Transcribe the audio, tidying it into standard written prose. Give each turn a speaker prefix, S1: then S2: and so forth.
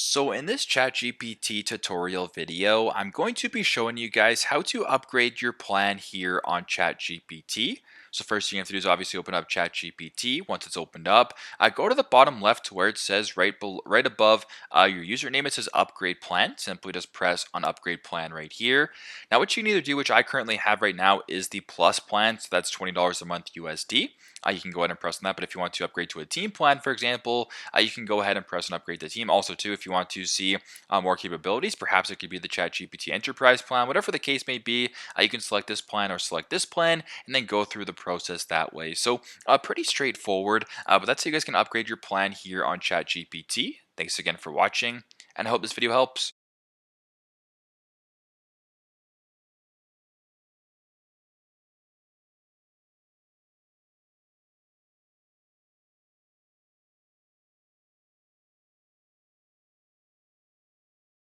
S1: So in this ChatGPT tutorial video, I'm going to be showing you guys how to upgrade your plan here on ChatGPT. So first thing you have to do is obviously open up ChatGPT. Once it's opened up, go to the bottom left to where it says right above your username. It says upgrade plan. Simply just press on upgrade plan right here. Now what you need to do, which I currently have right now, is the plus plan. So that's $20 a month USD. You can go ahead and press on that. But if you want to upgrade to a team plan, for example, you can go ahead and press and upgrade the team. Also, too, if you want to see more capabilities, perhaps it could be the ChatGPT Enterprise plan, whatever the case may be. You can select this plan or select this plan, and then go through the process that way. So, pretty straightforward. But that's how you guys can upgrade your plan here on ChatGPT. Thanks again for watching, and I hope this video helps.